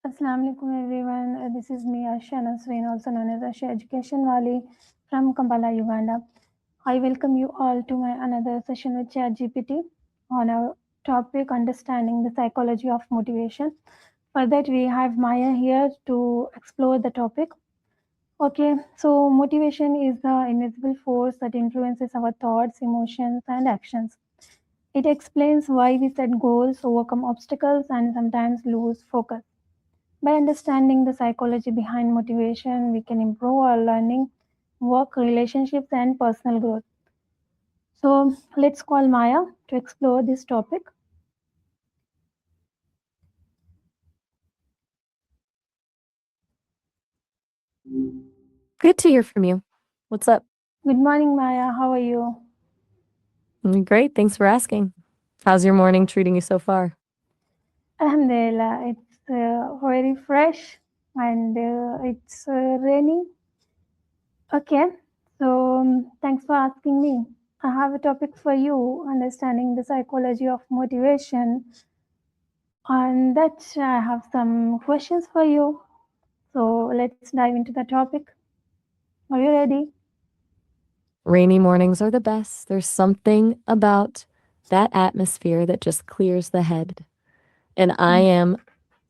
Assalamu alaikum everyone. This is me Asha Nasreen, also known as Asha Education Wali from Kampala, Uganda. I welcome you all to my another session with ChatGPT on our topic understanding the psychology of motivation. For that we have Maya here to explore the topic. Okay, so motivation is the invisible force that influences our thoughts, emotions and actions. It explains why we set goals, overcome obstacles and sometimes lose focus. By understanding the psychology behind motivation, we can improve our learning, work, relationships, and personal growth. So, let's call Maya to explore this topic. Good to hear from you. What's up? Good morning, Maya. How are you? Great. Thanks for asking. How's your morning treating you so far? Alhamdulillah, it's very fresh and it's raining. Okay, so thanks for asking me. I have a topic for you understanding the psychology of motivation. On that, I have some questions for you. So let's dive into the topic. Are you ready? Rainy mornings are the best. There's something about that atmosphere that just clears the head. And I am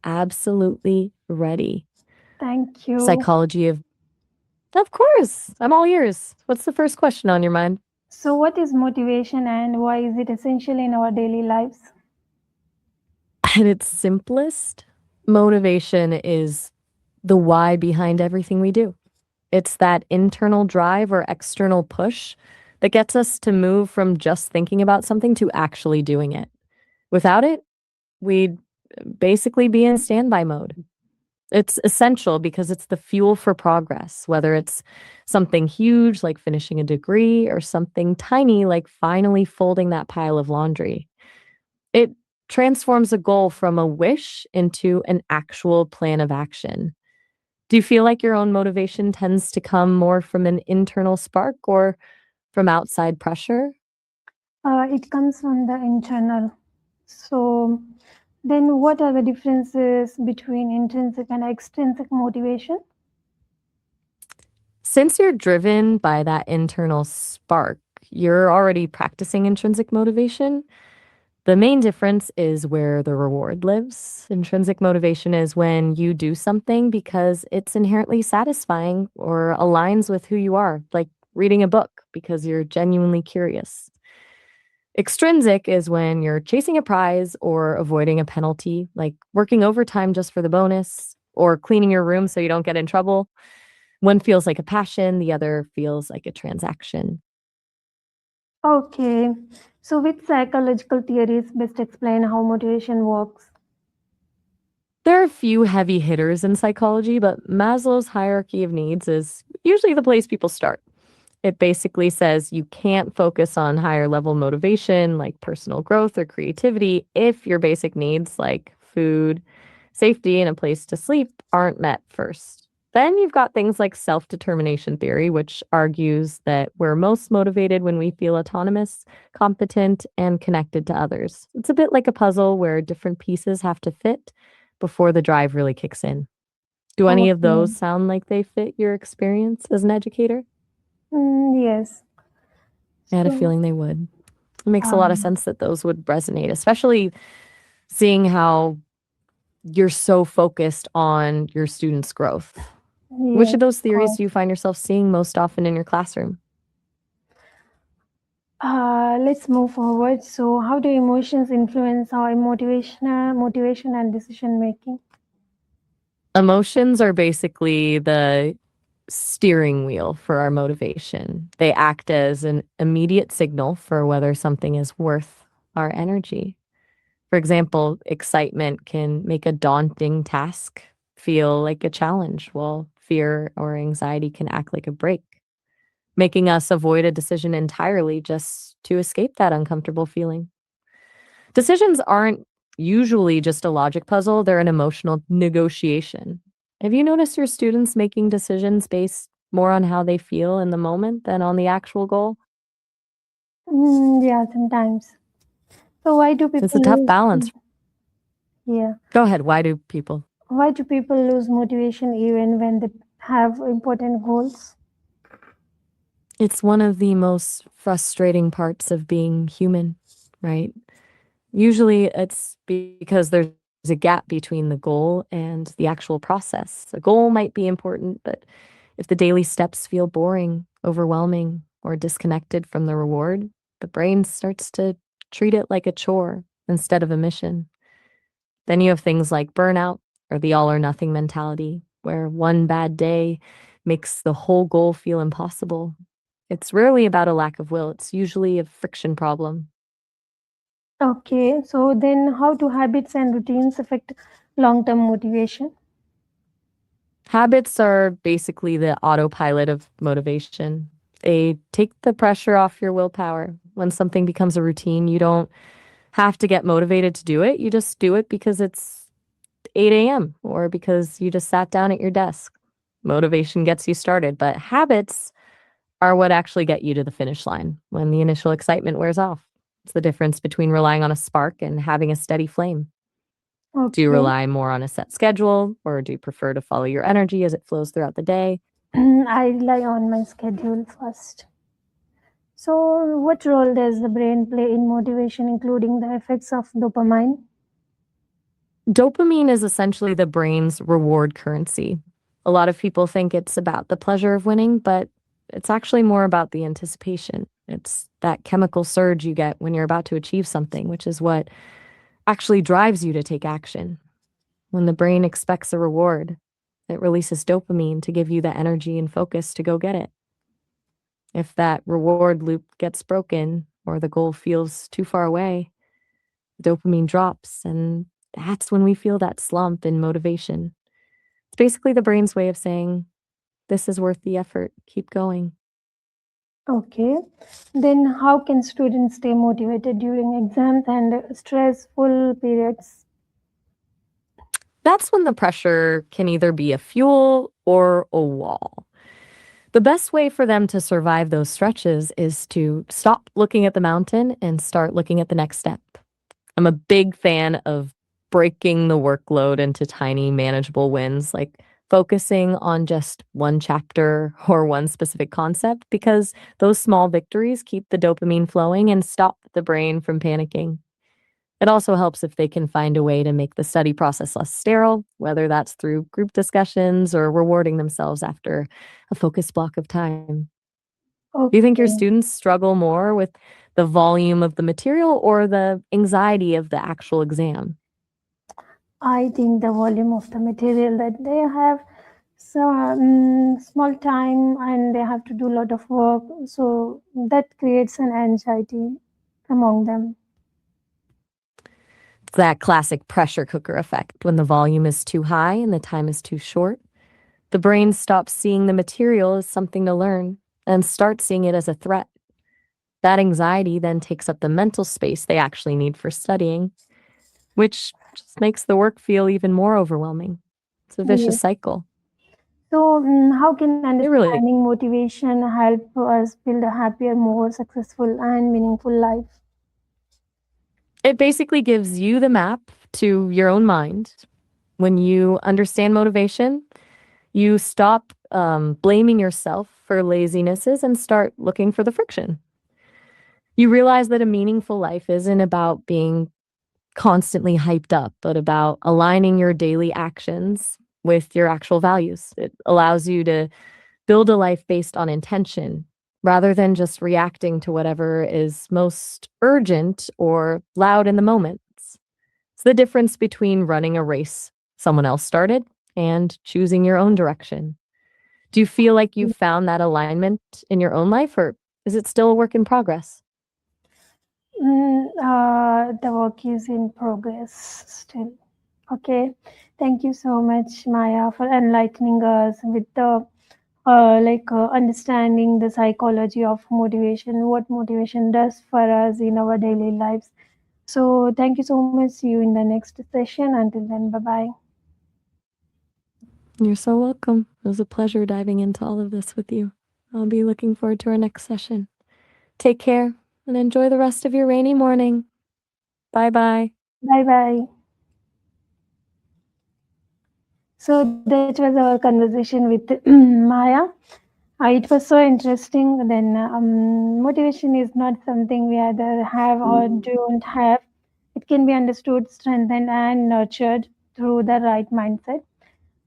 absolutely ready. Thank you. Psychology of course, I'm all ears. What's the first question on your mind? So, what is motivation and why is it essential in our daily lives? At its simplest, motivation is the why behind everything we do. It's that internal drive or external push that gets us to move from just thinking about something to actually doing it. Without it, we'd basically be in standby mode. It's essential because it's the fuel for progress, whether it's something huge like finishing a degree or something tiny like finally folding that pile of laundry. It transforms a goal from a wish into an actual plan of action. Do you feel like your own motivation tends to come more from an internal spark or from outside pressure? It comes from the internal. So, then what are the differences between intrinsic and extrinsic motivation? Since you're driven by that internal spark, you're already practicing intrinsic motivation. The main difference is where the reward lives. Intrinsic motivation is when you do something because it's inherently satisfying or aligns with who you are, like reading a book because you're genuinely curious. Extrinsic is when you're chasing a prize or avoiding a penalty, like working overtime just for the bonus or cleaning your room so you don't get in trouble. One feels like a passion, the other feels like a transaction. Okay, so which psychological theories best explain how motivation works? There are a few heavy hitters in psychology, but Maslow's hierarchy of needs is usually the place people start. It basically says you can't focus on higher level motivation like personal growth or creativity if your basic needs like food, safety, and a place to sleep aren't met first. Then you've got things like self determination theory, which argues that we're most motivated when we feel autonomous, competent, and connected to others. It's a bit like a puzzle where different pieces have to fit before the drive really kicks in. Do any of Okay. those sound like they fit your experience as an educator? Yes. I had a So, feeling they would. It makes a lot of um, sense that those would resonate, especially seeing how you're so focused on your students' growth. Which yes, of those of theories course. do you find yourself seeing most often in your classroom? Let's move forward. So, how do emotions influence our motivation and decision making? Emotions are basically the steering wheel for our motivation. They act as an immediate signal for whether something is worth our energy. For example, excitement can make a daunting task feel like a challenge, while fear or anxiety can act like a break, making us avoid a decision entirely just to escape that uncomfortable feeling. Decisions aren't usually just a logic puzzle, they're an emotional negotiation. Have you noticed your students making decisions based more on how they feel in the moment than on the actual goal? Yeah, sometimes. So, why do It's a people tough lose? balance. Yeah. Go ahead. Why do people? Why do people lose motivation even when they have important goals? It's one of the most frustrating parts of being human, right? Usually it's because there's a gap between the goal and the actual process. A goal might be important, but if the daily steps feel boring, overwhelming, or disconnected from the reward, the brain starts to treat it like a chore instead of a mission. Then you have things like burnout or the all or nothing mentality, where one bad day makes the whole goal feel impossible. It's rarely about a lack of will, it's usually a friction problem. Okay, so then how do habits and routines affect long term motivation? Habits are basically the autopilot of motivation. They take the pressure off your willpower. When something becomes a routine, you don't have to get motivated to do it. You just do it because it's 8 a.m. or because you just sat down at your desk. Motivation gets you started, but habits are what actually get you to the finish line when the initial excitement wears off. It's the difference between relying on a spark and having a steady flame. Do you Okay, rely more on a set schedule or do you prefer to follow your energy as it flows throughout the day? I rely on my schedule first. So, what role does the brain play in motivation, including the effects of dopamine? Dopamine is essentially the brain's reward currency. A lot of people think it's about the pleasure of winning, but it's actually more about the anticipation. It's that chemical surge you get when you're about to achieve something, which is what actually drives you to take action. When the brain expects a reward, it releases dopamine to give you the energy and focus to go get it. If that reward loop gets broken or the goal feels too far away, dopamine drops, and that's when we feel that slump in motivation. It's basically the brain's way of saying, this is worth the effort, keep going. Okay, then how can students stay motivated during exams and stressful periods? That's when the pressure can either be a fuel or a wall. The best way for them to survive those stretches is to stop looking at the mountain and start looking at the next step. I'm a big fan of breaking the workload into tiny, manageable wins, like focusing on just one chapter or one specific concept, because those small victories keep the dopamine flowing and stop the brain from panicking. It also helps if they can find a way to make the study process less sterile, whether that's through group discussions or rewarding themselves after a focused block of time. Do you think your Okay, students struggle more with the volume of the material or the anxiety of the actual exam? I think the volume of the material that they have small time and they have to do a lot of work, so that creates an anxiety among them. It's that classic pressure cooker effect. When the volume is too high and the time is too short, the brain stops seeing the material as something to learn and starts seeing it as a threat. That anxiety then takes up the mental space they actually need for studying, which just makes the work feel even more overwhelming. It's a vicious Yes. cycle. So, how can It really understanding motivation help us build a happier, more successful, and meaningful life? it basically gives you the map to your own mind. When you understand motivation, you stop blaming yourself for lazinesses and start looking for the friction. You realize that a meaningful life isn't about being constantly hyped up, but about aligning your daily actions with your actual values. It allows you to build a life based on intention rather than just reacting to whatever is most urgent or loud in the moment. It's the difference between running a race someone else started and choosing your own direction. Do you feel like you've found that alignment in your own life, or is it still a work in progress? The work is in progress still. Okay, thank you so much, Maya, for enlightening us with the understanding the psychology of motivation, what motivation does for us in our daily lives. So, thank you so much. See you in the next session. Until then, bye bye. You're so welcome. It was a pleasure diving into all of this with you. I'll be looking forward to our next session. Take care and enjoy the rest of your rainy morning. Bye bye. Bye bye. So that was our conversation with Maya. It was so interesting. Then motivation is not something we either have or don't have. It can be understood, strengthened, and nurtured through the right mindset,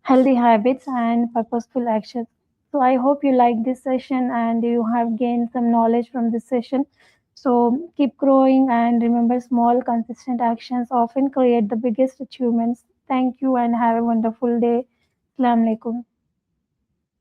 healthy habits, and purposeful actions. So I hope you like this session and you have gained some knowledge from this session. So keep growing and remember small, consistent actions often create the biggest achievements. Thank you and have a wonderful day. Assalamu alaikum.